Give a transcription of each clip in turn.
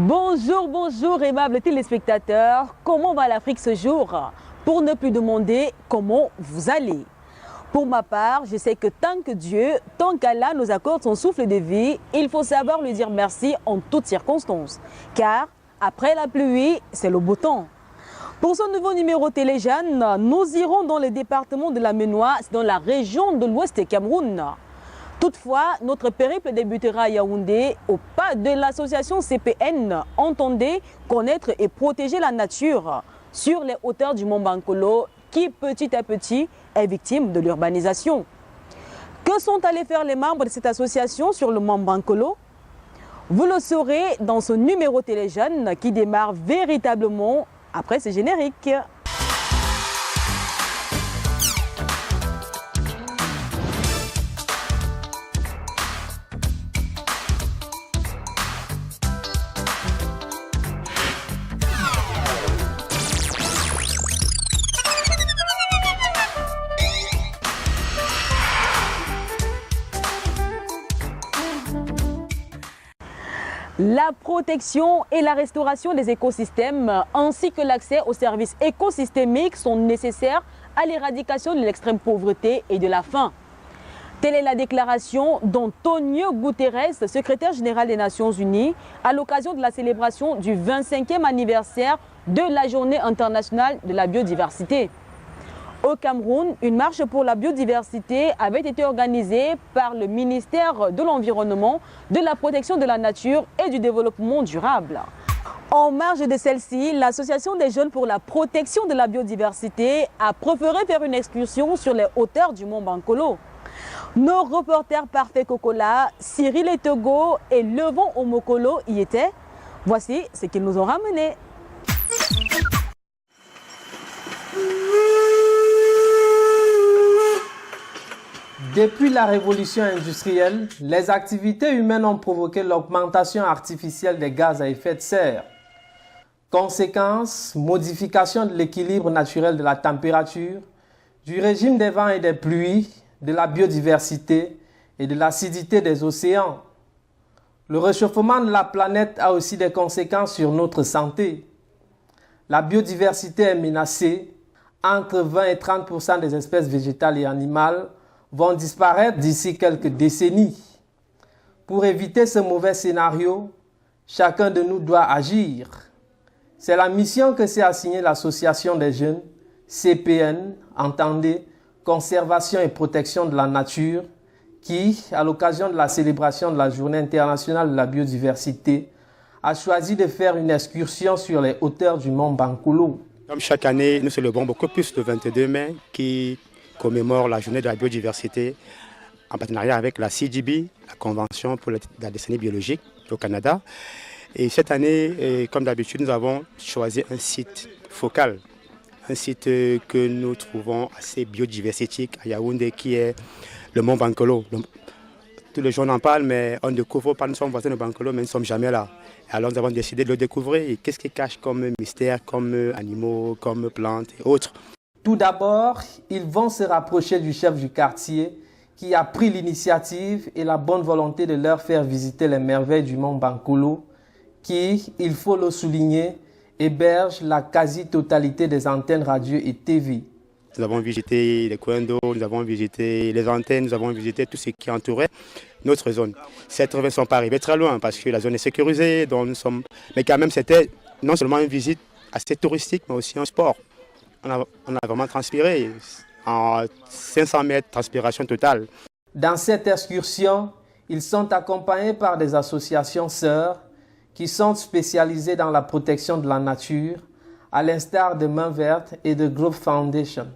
Bonjour, bonjour aimables téléspectateurs, comment va l'Afrique ce jour? Pour ne plus demander comment vous allez. Pour ma part, je sais que tant que Dieu, tant qu'Allah nous accorde son souffle de vie, il faut savoir lui dire merci en toutes circonstances. Car après la pluie, c'est le beau temps. Pour ce nouveau numéro Téléjeunes, nous irons dans le département de la Ménois, dans la région de l'Ouest du Cameroun. Toutefois, notre périple débutera à Yaoundé au pas de l'association CPN. Entendez connaître et protéger la nature sur les hauteurs du mont Bankolo qui petit à petit est victime de l'urbanisation. Que sont allés faire les membres de cette association sur le mont Bankolo? Vous le saurez dans ce numéro Téléjeunes qui démarre véritablement après ce générique. La protection et la restauration des écosystèmes ainsi que l'accès aux services écosystémiques sont nécessaires à l'éradication de l'extrême pauvreté et de la faim. Telle est la déclaration d'Antonio Guterres, secrétaire général des Nations Unies, à l'occasion de la célébration du 25e anniversaire de la Journée internationale de la biodiversité. Au Cameroun, une marche pour la biodiversité avait été organisée par le ministère de l'Environnement, de la Protection de la Nature et du Développement durable. En marge de celle-ci, l'Association des jeunes pour la protection de la biodiversité a préféré faire une excursion sur les hauteurs du mont Bankolo. Nos reporters parfaits Kokola, Cyril Etogo et Levon Omokolo y étaient. Voici ce qu'ils nous ont ramené. Depuis la révolution industrielle, les activités humaines ont provoqué l'augmentation artificielle des gaz à effet de serre. Conséquence, modification de l'équilibre naturel de la température, du régime des vents et des pluies, de la biodiversité et de l'acidité des océans. Le réchauffement de la planète a aussi des conséquences sur notre santé. La biodiversité est menacée. Entre 20 et 30% des espèces végétales et animales vont disparaître d'ici quelques décennies. Pour éviter ce mauvais scénario, chacun de nous doit agir. C'est la mission que s'est assignée l'Association des jeunes, CPN, entendez, Conservation et Protection de la Nature, qui, à l'occasion de la célébration de la Journée internationale de la biodiversité, a choisi de faire une excursion sur les hauteurs du mont Bankolo. Comme chaque année, nous célébrons beaucoup plus le 22 mai qui commémore la journée de la biodiversité en partenariat avec la CGB, la Convention pour la décennie biologique au Canada. Et cette année, comme d'habitude, nous avons choisi un site focal, un site que nous trouvons assez biodiversique à Yaoundé, qui est le mont Bankolo. Tous les gens en parlent, mais on ne découvre pas, nous sommes voisins de Bankolo, mais nous ne sommes jamais là. Alors nous avons décidé de le découvrir. Et qu'est-ce qui cache comme mystère, comme animaux, comme plantes et autres. Tout d'abord, ils vont se rapprocher du chef du quartier qui a pris l'initiative et la bonne volonté de leur faire visiter les merveilles du mont Bankolo qui, il faut le souligner, héberge la quasi-totalité des antennes radio et TV. Nous avons visité les coins d'eau, nous avons visité les antennes, nous avons visité tout ce qui entourait notre zone. Ces travaux ne sont pas arrivés très loin parce que la zone est sécurisée, donc nous sommes... mais quand même c'était non seulement une visite assez touristique, mais aussi un sport. On a vraiment transpiré, en 500 mètres, transpiration totale. Dans cette excursion, ils sont accompagnés par des associations sœurs qui sont spécialisées dans la protection de la nature, à l'instar de Main Verte et de Group Foundation.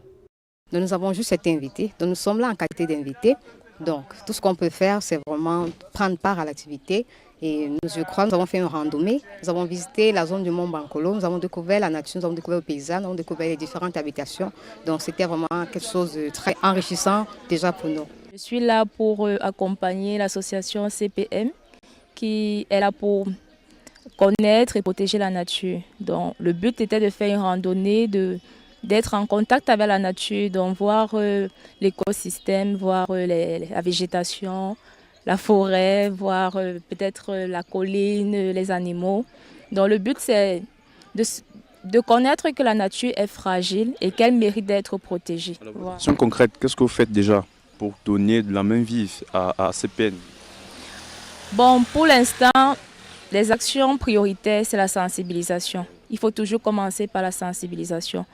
Nous avons juste été invités, donc nous sommes là en qualité d'invités. Donc tout ce qu'on peut faire, c'est vraiment prendre part à l'activité. Et je crois, nous avons fait une randonnée, nous avons visité la zone du mont Bankolo, nous avons découvert la nature, nous avons découvert le paysage, nous avons découvert les différentes habitations. Donc c'était vraiment quelque chose de très enrichissant déjà pour nous. Je suis là pour accompagner l'association CPM qui est là pour connaître et protéger la nature. Donc le but était de faire une randonnée, d'être en contact avec la nature, donc voir l'écosystème, voir la végétation, la forêt, voir peut-être la colline, les animaux. Donc le but, c'est de connaître que la nature est fragile et qu'elle mérite d'être protégée. Voilà. Question concrète, qu'est-ce que vous faites déjà pour donner de la main vive à ces peines? Bon, pour l'instant, les actions prioritaires, c'est la sensibilisation. Il faut toujours commencer par la sensibilisation.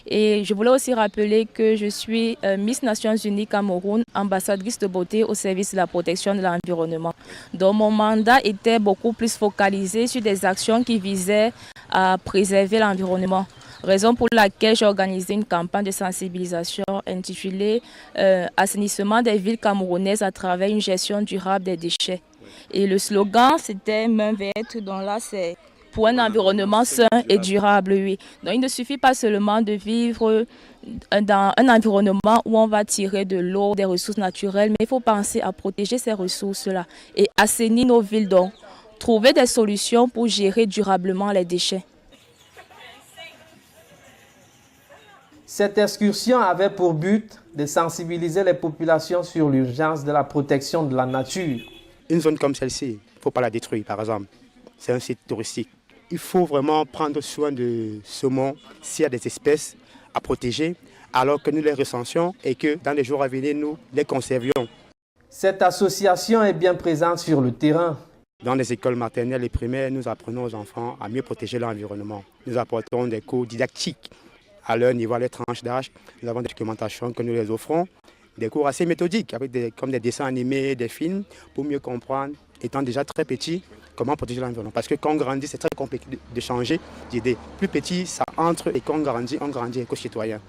Et je voulais aussi rappeler que je suis Miss Nations Unies Cameroun, ambassadrice de beauté au service de la protection de l'environnement. Donc mon mandat était beaucoup plus focalisé sur des actions qui visaient à préserver l'environnement. Raison pour laquelle j'ai organisé une campagne de sensibilisation intitulée Assainissement des villes camerounaises à travers une gestion durable des déchets. Et le slogan, c'était main verte, donc là c'est pour un environnement sain et durable, oui. Donc il ne suffit pas seulement de vivre dans un environnement où on va tirer de l'eau, des ressources naturelles, mais il faut penser à protéger ces ressources-là et assainir nos villes, donc trouver des solutions pour gérer durablement les déchets. Cette excursion avait pour but de sensibiliser les populations sur l'urgence de la protection de la nature. Une zone comme celle-ci, il ne faut pas la détruire, par exemple. C'est un site touristique. Il faut vraiment prendre soin de ce saumon s'il y a des espèces à protéger, alors que nous les recensions et que dans les jours à venir, nous les conservions. Cette association est bien présente sur le terrain. Dans les écoles maternelles et primaires, nous apprenons aux enfants à mieux protéger l'environnement. Nous apportons des cours didactiques à leur niveau, à leur tranche d'âge. Nous avons des documentations que nous les offrons, des cours assez méthodiques, avec comme des dessins animés, des films, pour mieux comprendre, étant déjà très petit, comment protéger l'environnement. Parce que quand on grandit, c'est très compliqué de changer d'idée. Plus petit, ça entre, et quand on grandit éco-citoyen.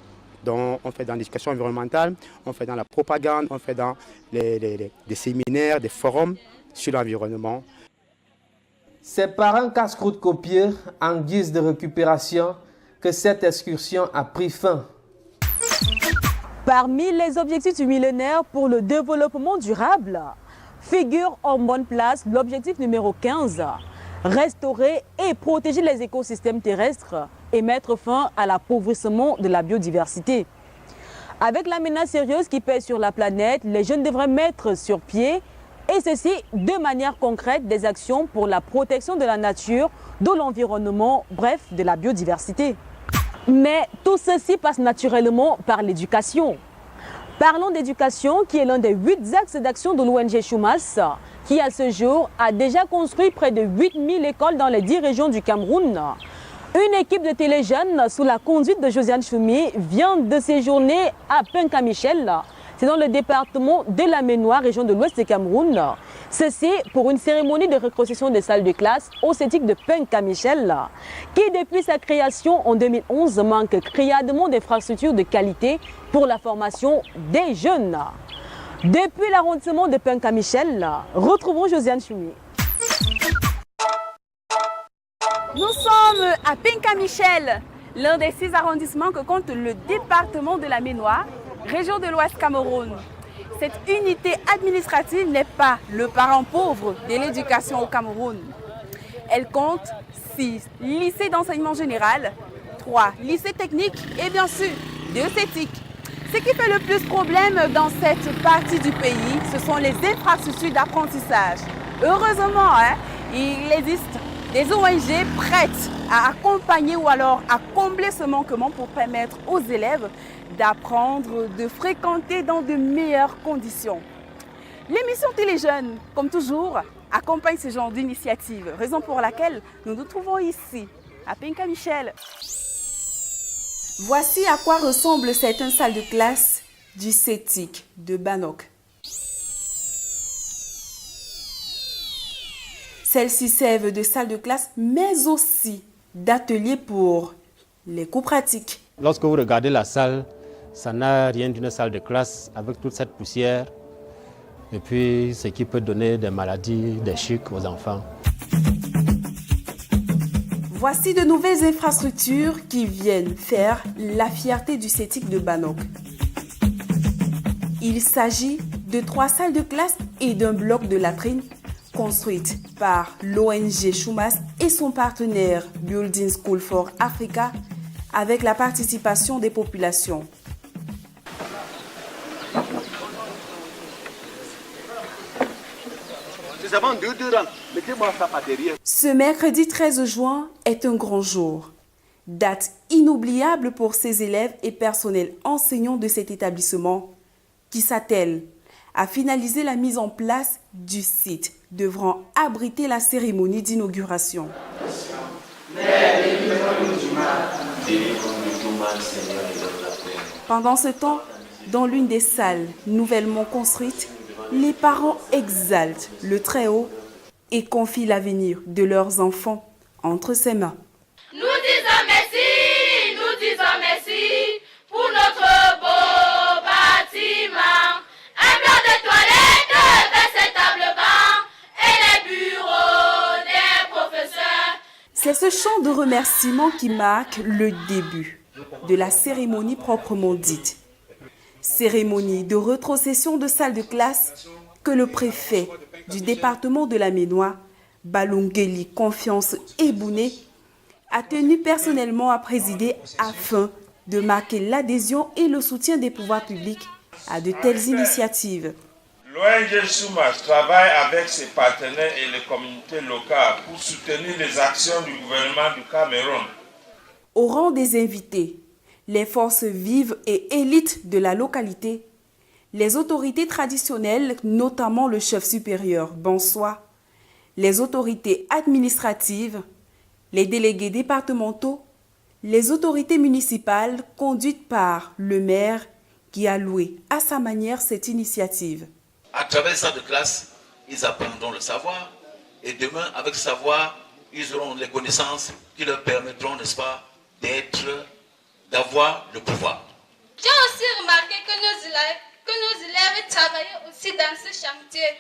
Donc on fait dans l'éducation environnementale, on fait dans la propagande, on fait dans des séminaires, des forums sur l'environnement. C'est par un casse-croûte copieux, en guise de récupération, que cette excursion a pris fin. Parmi les objectifs du millénaire pour le développement durable, figure en bonne place l'objectif numéro 15, restaurer et protéger les écosystèmes terrestres et mettre fin à l'appauvrissement de la biodiversité. Avec la menace sérieuse qui pèse sur la planète, les jeunes devraient mettre sur pied, et ceci de manière concrète, des actions pour la protection de la nature, de l'environnement, bref, de la biodiversité. Mais tout ceci passe naturellement par l'éducation. Parlons d'éducation, qui est l'un des 8 axes d'action de l'ONG Choumas, qui à ce jour a déjà construit près de 8000 écoles dans les 10 régions du Cameroun. Une équipe de téléjeunes sous la conduite de Josiane Choumi vient de séjourner à Penka-Michel. C'est dans le département de la Ménoire, région de l'Ouest du Cameroun. Ceci pour une cérémonie de reconstruction des salles de classe au CETIC de Penka-Michel, qui depuis sa création en 2011 manque criardement d'infrastructures de qualité pour la formation des jeunes. Depuis l'arrondissement de Penka-Michel, retrouvons Josiane Choumi. Nous sommes à Penka-Michel, l'un des 6 arrondissements que compte le département de la Ménoire, région de l'Ouest Cameroun. Cette unité administrative n'est pas le parent pauvre de l'éducation au Cameroun. Elle compte 6 lycées d'enseignement général, 3 lycées techniques et bien sûr 2 CETIC. Ce qui fait le plus problème dans cette partie du pays, ce sont les infrastructures d'apprentissage. Heureusement, il existe des ONG prêtes à accompagner ou alors à combler ce manquement pour permettre aux élèves d'apprendre, de fréquenter dans de meilleures conditions. L'émission Téléjeunes, comme toujours, accompagne ce genre d'initiative, raison pour laquelle nous nous trouvons ici, à Penka-Michel. Voici à quoi ressemble cette salle de classe du CETIC de Banok. Celles-ci servent de salle de classe, mais aussi d'atelier pour les cours pratiques. Lorsque vous regardez la salle, ça n'a rien d'une salle de classe avec toute cette poussière et puis ce qui peut donner des maladies, des chics aux enfants. Voici de nouvelles infrastructures qui viennent faire la fierté du CETIC de Banok. Il s'agit de 3 salles de classe et d'un bloc de latrines construites par l'ONG Choumas et son partenaire Building School for Africa avec la participation des populations. nous avons deux rangs. Mettez-moi ça par derrière. Ce mercredi 13 juin est un grand jour. Date inoubliable pour ces élèves et personnels enseignants de cet établissement qui s'attellent à finaliser la mise en place du site devant abriter la cérémonie d'inauguration. Pendant ce temps, dans l'une des salles nouvellement construites, les parents exaltent le Très-Haut et confient l'avenir de leurs enfants entre ses mains. Nous disons merci pour notre beau bâtiment. Un blanc de toilette vers ces tables-bancs et les bureaux des professeurs. C'est ce chant de remerciement qui marque le début de la cérémonie proprement dite. Cérémonie de rétrocession de salle de classe que le préfet du département de la Ménois, Balungeli Confiance Ebouné, a tenu personnellement à présider afin de marquer l'adhésion et le soutien des pouvoirs publics à de telles initiatives. L'ONG Soumas travaille avec ses partenaires et les communautés locales pour soutenir les actions du gouvernement du Cameroun. Au rang des invités, les forces vives et élites de la localité, les autorités traditionnelles, notamment le chef supérieur Bonsoir, les autorités administratives, les délégués départementaux, les autorités municipales conduites par le maire qui a loué à sa manière cette initiative. À travers ça de classe, ils apprendront le savoir et demain, avec ce savoir, ils auront les connaissances qui leur permettront, n'est-ce pas, d'avoir le pouvoir. J'ai aussi remarqué que nos élèves travaillent aussi dans ce chantier.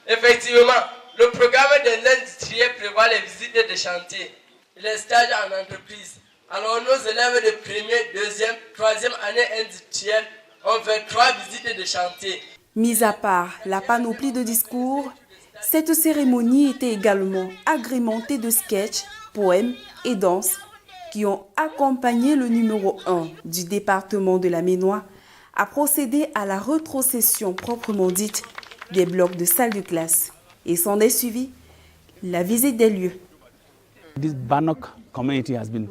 Effectivement, le programme de l'industriel prévoit les visites de chantier et les stages en entreprise. Alors nos élèves de première, deuxième, troisième année industrielle ont fait 3 visites de chantier. Mis à part la panoplie de discours, cette cérémonie était également agrémentée de sketchs, poèmes et danses qui ont accompagné le numéro 1 du département de la Ménois à procéder à la rétrocession proprement dite des blocs de salles de classe. Et s'en est suivi la visite des lieux. This Bannock community has been,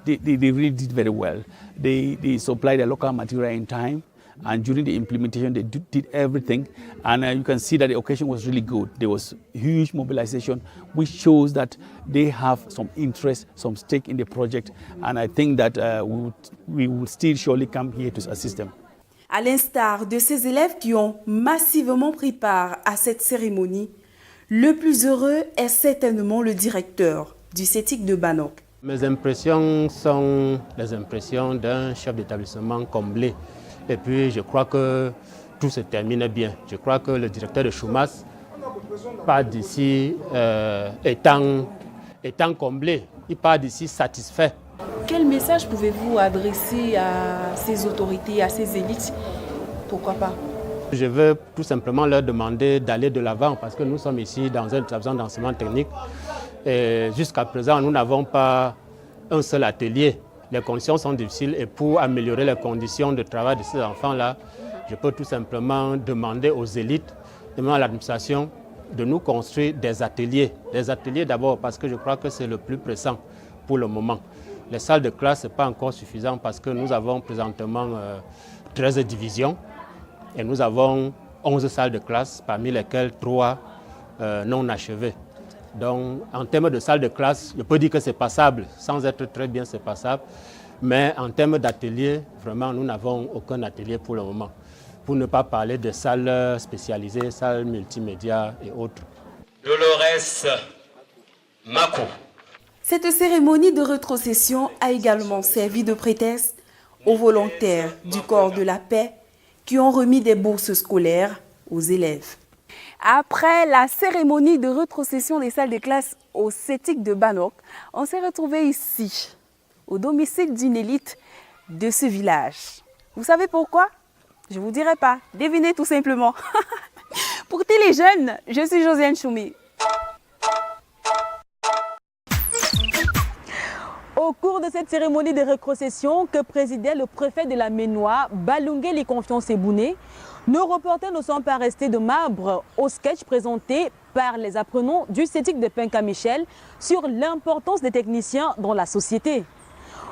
they really did very well. They supplied the local material in time, and during the implementation they did everything, and you can see that the occasion was really good. There was huge mobilization, which shows that they have some interest, some stake in the project, and I think that we will still surely come here to assist them. À l'instar de ces élèves qui ont massivement pris part à cette cérémonie, le plus heureux est certainement le directeur du CETIC de Bannock. Mes impressions sont les impressions d'un chef d'établissement comblé. Et puis je crois que tout se termine bien. Je crois que le directeur de Choumas part d'ici étant comblé. Il part d'ici satisfait. Quel message pouvez-vous adresser à ces autorités, à ces élites? Pourquoi pas? Je veux tout simplement leur demander d'aller de l'avant parce que nous sommes ici dans un établissement d'enseignement technique. Et jusqu'à présent, nous n'avons pas un seul atelier. Les conditions sont difficiles et pour améliorer les conditions de travail de ces enfants-là, je peux tout simplement demander aux élites, demander à l'administration de nous construire des ateliers. Des ateliers d'abord parce que je crois que c'est le plus pressant pour le moment. Les salles de classe, ce n'est pas encore suffisant parce que nous avons présentement 13 divisions et nous avons 11 salles de classe, parmi lesquelles 3 non achevées. Donc, en termes de salles de classe, je peux dire que c'est passable, sans être très bien, c'est passable. Mais en termes d'atelier, vraiment, nous n'avons aucun atelier pour le moment. Pour ne pas parler de salles spécialisées, salles multimédia et autres. Dolores Mako. Cette cérémonie de rétrocession a également servi de prétexte aux volontaires du corps de la paix qui ont remis des bourses scolaires aux élèves. Après la cérémonie de rétrocession des salles de classe au CETIC de Bannock, on s'est retrouvé ici, au domicile d'une élite de ce village. Vous savez pourquoi? Je ne vous dirai pas. Devinez tout simplement. Pour tous les jeunes, je suis Josiane Choumi. Au cours de cette cérémonie de rétrocession que présidait le préfet de la Ménois, Balungeli Confiance Ebouné, Nos reporters ne sont pas restés de marbre au sketch présenté par les apprenants du CETIC de Penka-Michel sur l'importance des techniciens dans la société.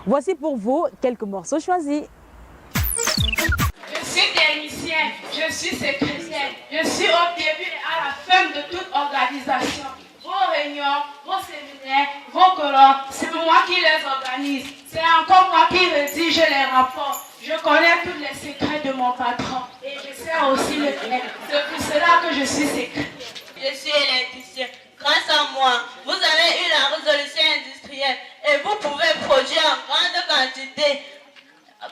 Voici pour vous quelques morceaux choisis. Je suis technicien, je suis secrétaire, je suis au début et à la fin de toute organisation. Vos réunions, vos séminaires, vos colloques, c'est moi qui les organise. C'est encore moi qui rédige les rapports. Je connais tous les secrets de mon patron et je sais aussi le faire. C'est pour cela que je suis secrétaire. Je suis électricien. Grâce à moi, vous avez eu la résolution industrielle et vous pouvez produire en grande quantité.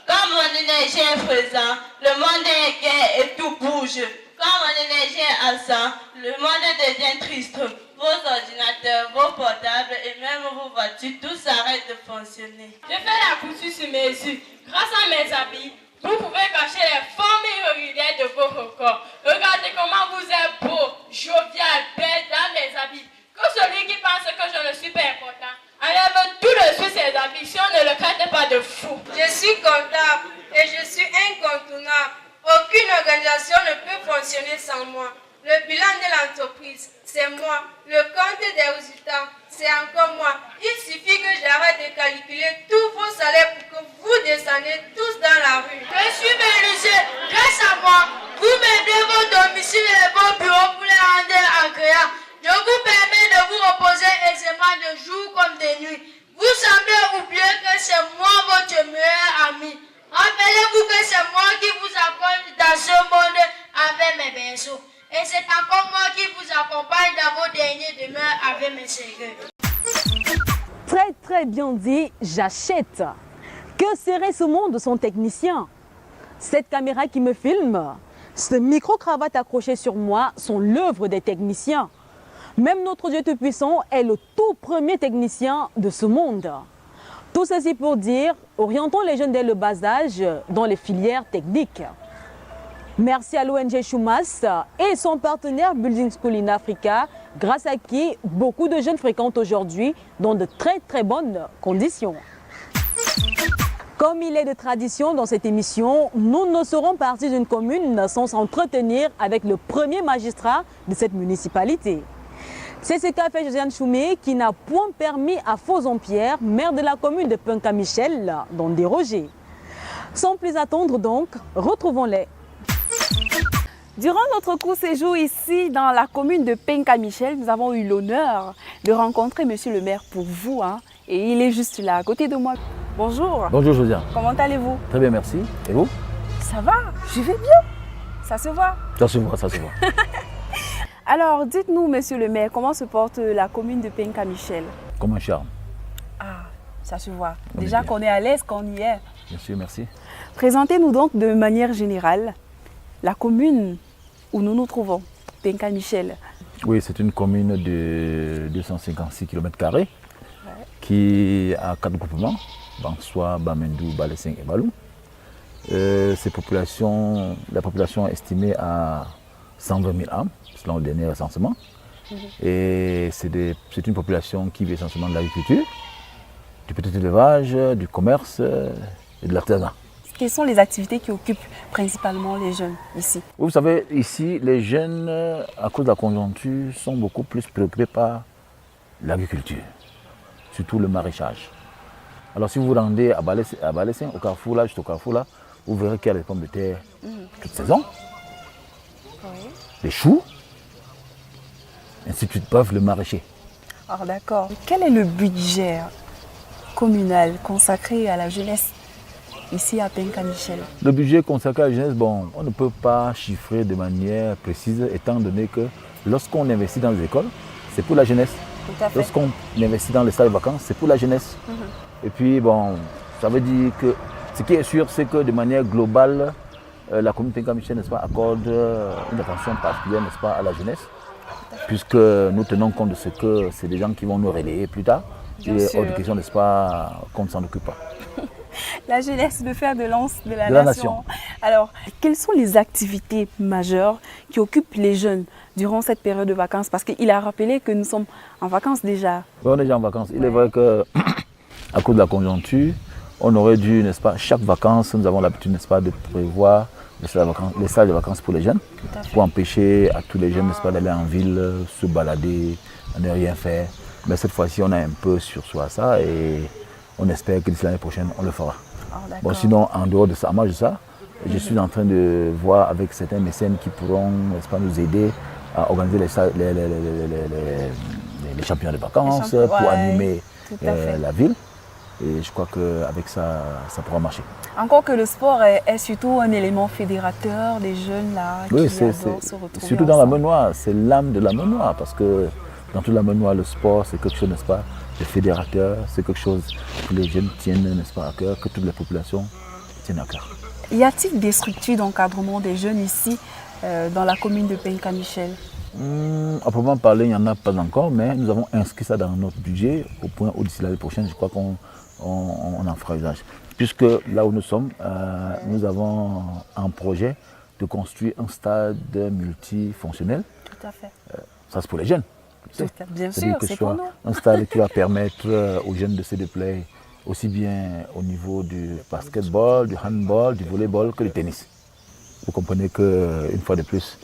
Quand mon énergie est présente, le monde est gai et tout bouge. Quand mon énergie est absente, le monde devient triste. Vos ordinateurs, vos portables et même vos voitures, tout s'arrête de fonctionner. Je fais la couture sur mesure. Grâce à mes habits, vous pouvez cacher les formes irrégulières de vos records. Regardez comment vous êtes beau, jovial, belle dans mes habits. Que celui qui pense que je ne suis pas important enlève tout de suite ses habits si on ne le traite pas de fou. Je suis comptable et je suis incontournable. Aucune organisation ne peut fonctionner sans moi. Le bilan de l'entreprise, c'est moi. Le compte des résultats, c'est encore moi. Il suffit que j'arrête de calculer tous vos salaires pour que vous descendez tous dans la rue. Je suis menuisier. Grâce à moi, vous m'aidez vos domiciles et vos bureaux pour les rendre agréables. Je vous permets de vous reposer aisément de jour comme de nuit. Vous semblez oublier que c'est moi votre meilleur ami. Rappelez-vous que c'est moi qui vous accompagne dans ce monde avec mes berceaux. Et c'est encore moi qui vous accompagne dans vos derniers demeures avec mes cercueils. Très bien dit, j'achète. Que serait ce monde sans technicien? Cette caméra qui me filme, ce micro-cravate accroché sur moi sont l'œuvre des techniciens. Même notre Dieu Tout-Puissant est le tout premier technicien de ce monde. Tout ceci pour dire, orientons les jeunes dès le bas âge dans les filières techniques. Merci à l'ONG Chumas et son partenaire Building School in Africa, grâce à qui beaucoup de jeunes fréquentent aujourd'hui dans de très bonnes conditions. Comme il est de tradition dans cette émission, nous ne serons partis d'une commune sans s'entretenir avec le premier magistrat de cette municipalité. C'est ce qu'a fait Josiane Choumé qui n'a point permis à Fauson-Pierre, maire de la commune de Penka-Michel, d'en déroger. Sans plus attendre donc, retrouvons-les. Durant notre court séjour ici dans la commune de Penka-Michel, nous avons eu l'honneur de rencontrer monsieur le maire pour vous. Et il est juste là, à côté de moi. Bonjour. Bonjour Josiane. Comment allez-vous? Très bien, merci. Et vous? Ça va, je vais bien. Ça se voit? Ça se voit, ça se voit. Alors, dites-nous, monsieur le maire, comment se porte la commune de Penka-Michel? Comme un charme. Ah, ça se voit. Déjà qu'on est à l'aise, qu'on y est. Bien sûr, merci. Présentez-nous donc de manière générale la commune où nous nous trouvons, Penka-Michel. Oui, c'est une commune de 256 km² qui a 4 groupements, Bansoua, Bamendou, Balessing et Balou. La population est estimée à 120 000 âmes, selon le dernier recensement. Et c'est une population qui vit essentiellement de l'agriculture, du petit élevage, du commerce et de l'artisanat. Quelles sont les activités qui occupent principalement les jeunes ici? Vous savez, ici, les jeunes, à cause de la conjoncture, sont beaucoup plus préoccupés par l'agriculture, surtout le maraîchage. Alors si vous vous rendez à Balessing, au carrefour là, juste au carrefour là, vous verrez qu'il y a des pommes de terre toute saison, les choux, ainsi de suite, peuvent le maraîcher. Alors d'accord. Quel est le budget communal consacré à la jeunesse ici à Penka-Michel? Le budget consacré à la jeunesse, bon, on ne peut pas chiffrer de manière précise, étant donné que lorsqu'on investit dans les écoles, c'est pour la jeunesse. Lorsqu'on investit dans les salles de vacances, c'est pour la jeunesse. Et puis, bon, ça veut dire que ce qui est sûr, c'est que de manière globale, la commune de Penka-Michel, n'est-ce pas, accorde une attention particulière, n'est-ce pas, à la jeunesse, puisque nous tenons compte de ce que c'est des gens qui vont nous relayer plus tard. Il est hors de question, n'est-ce pas, qu'on ne s'en occupe pas. La jeunesse, le fer de lance de la nation. Alors, quelles sont les activités majeures qui occupent les jeunes durant cette période de vacances? Parce qu'il a rappelé que nous sommes en vacances déjà. Oui, on est déjà en vacances. Il est vrai qu'à cause de la conjoncture, on aurait dû, n'est-ce pas, chaque vacances, nous avons l'habitude, n'est-ce pas, de prévoir les salles de vacances pour les jeunes, pour empêcher à tous les jeunes, n'est-ce pas, d'aller en ville, se balader, ne rien faire. Mais cette fois-ci, on a un peu sursoit à ça et on espère que d'ici l'année prochaine, on le fera. Bon, sinon, en dehors de ça, je suis en train de voir avec certains mécènes qui pourront, n'est-ce pas, nous aider à organiser les championnats de vacances pour animer la ville. Et je crois qu'avec ça, ça pourra marcher. Encore que le sport est surtout un élément fédérateur des jeunes là, qui adorent se retrouver surtout dans la Menoie, c'est l'âme de la Menoie, parce que dans toute la Menoie, le sport, c'est quelque chose, n'est-ce pas, de fédérateur, c'est quelque chose que les jeunes tiennent, n'est-ce pas, à cœur, que toutes les populations tiennent à cœur. Y a-t-il des structures d'encadrement des jeunes ici, dans la commune de Penka-Michel? À proprement parler, il n'y en a pas encore, mais nous avons inscrit ça dans notre budget, au point où d'ici l'année prochaine, je crois qu'on en fera usage. Puisque là où nous sommes, nous avons un projet de construire un stade multifonctionnel. Tout à fait. Ça, c'est pour les jeunes. Bien sûr, c'est pour nous. Un stade qui va permettre aux jeunes de se déployer aussi bien au niveau du basketball, du handball, du volleyball que du tennis. Vous comprenez qu'une fois de plus,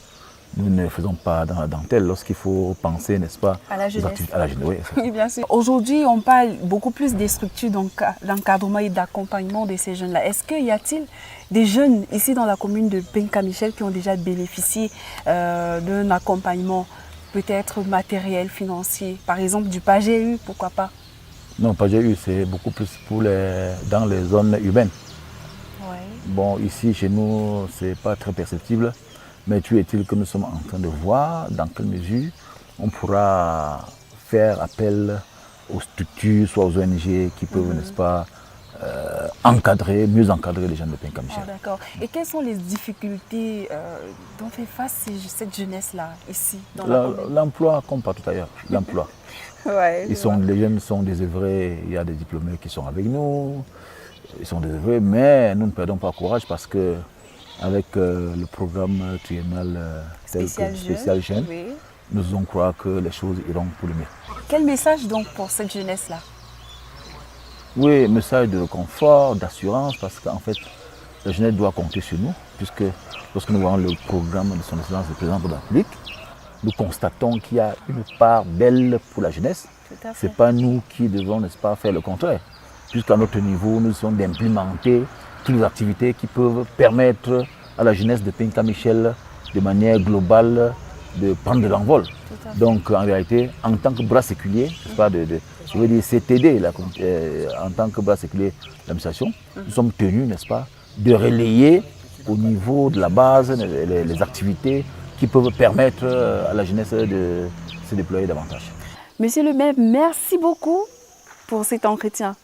nous ne faisons pas dans la dentelle lorsqu'il faut penser, n'est-ce pas, à la jeunesse. À la jeunesse, oui. Oui, bien sûr. Aujourd'hui, on parle beaucoup plus des structures d'encadrement et d'accompagnement de ces jeunes-là. Est-ce qu'il y a-t-il des jeunes ici dans la commune de Penka-Michel qui ont déjà bénéficié d'un accompagnement peut-être matériel, financier, par exemple du PAGEU, pourquoi pas? Non, PAGEU, c'est beaucoup plus pour dans les zones urbaines. Ouais. Bon, ici, chez nous, ce n'est pas très perceptible. Mais tu est-il que nous sommes en train de voir dans quelle mesure on pourra faire appel aux structures, soit aux ONG qui peuvent, n'est-ce pas, mieux encadrer les jeunes de Penka-Michel. Oh, d'accord. Et quelles sont les difficultés dont fait face cette jeunesse-là, ici, dans la commune? L'emploi, comme partout ailleurs, l'emploi. Ouais, les jeunes sont désœuvrés, il y a des diplômés qui sont avec nous, ils sont désœuvrés, mais nous ne perdons pas courage parce que avec le programme triennal spécial jeune, oui, nous allons croire que les choses iront pour le mieux. Quel message donc pour cette jeunesse-là? Oui, message de confort, d'assurance, parce qu'en fait, la jeunesse doit compter sur nous, puisque lorsque nous voyons le programme de son excellence, le président de la République, nous constatons qu'il y a une part belle pour la jeunesse. Ce n'est pas nous qui devons, n'est-ce pas, faire le contraire, puisqu'à notre niveau, nous sommes d'implémenter toutes les activités qui peuvent permettre à la jeunesse de Penka-Michel de manière globale de prendre de l'envol. Donc en réalité, en tant que bras séculier, je veux dire CTD, en tant que bras séculier de l'administration, nous sommes tenus, n'est-ce pas, de relayer au niveau de la base les activités qui peuvent permettre à la jeunesse de se déployer davantage. Monsieur le maire, merci beaucoup pour cet entretien.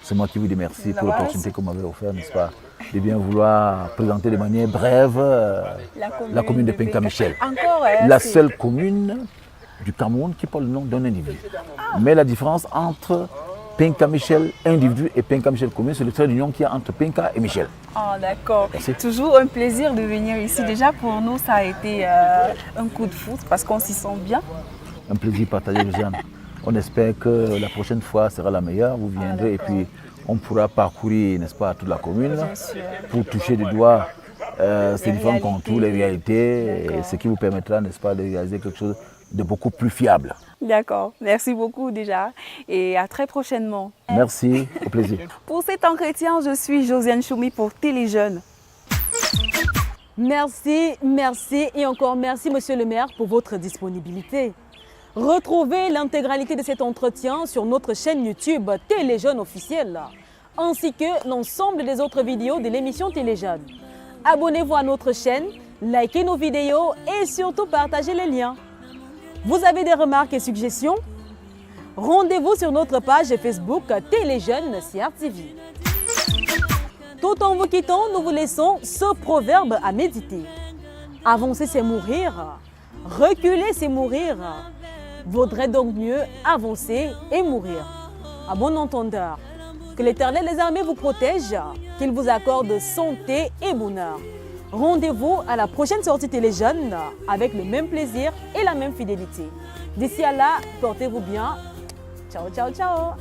C'est moi qui vous dis merci pour l'opportunité que vous m'avez offerte, n'est-ce pas, de bien vouloir présenter de manière brève la commune de Penka-Michel. La seule commune du Cameroun qui porte le nom d'un individu. Mais la différence entre Penka-Michel individu et Penka-Michel commune, c'est le trait d'union qu'il y a entre Penka et Michel. Ah, d'accord. C'est toujours un plaisir de venir ici. Déjà pour nous, ça a été un coup de foudre parce qu'on s'y sent bien. Un plaisir partagé, Josiane. On espère que la prochaine fois sera la meilleure. Vous viendrez et puis on pourra parcourir, n'est-ce pas, toute la commune pour toucher du doigt ces différents contours, les réalités, et ce qui vous permettra, n'est-ce pas, de réaliser quelque chose de beaucoup plus fiable. D'accord. Merci beaucoup déjà et à très prochainement. Merci, au plaisir. Pour cet entretien, je suis Josiane Choumi pour Téléjeunes. Merci, merci et encore merci, monsieur le maire, pour votre disponibilité. Retrouvez l'intégralité de cet entretien sur notre chaîne YouTube Téléjeunes officielle, ainsi que l'ensemble des autres vidéos de l'émission Téléjeunes. Abonnez-vous à notre chaîne, likez nos vidéos et surtout partagez les liens. Vous avez des remarques et suggestions? Rendez-vous sur notre page Facebook Téléjeunes CRTV. Tout en vous quittant, nous vous laissons ce proverbe à méditer. Avancer, c'est mourir. Reculer, c'est mourir. Vaudrait donc mieux avancer et mourir. À bon entendeur, que l'Éternel des armées vous protège, qu'il vous accorde santé et bonheur. Rendez-vous à la prochaine sortie Téléjeunes avec le même plaisir et la même fidélité. D'ici à là, portez-vous bien. Ciao, ciao, ciao.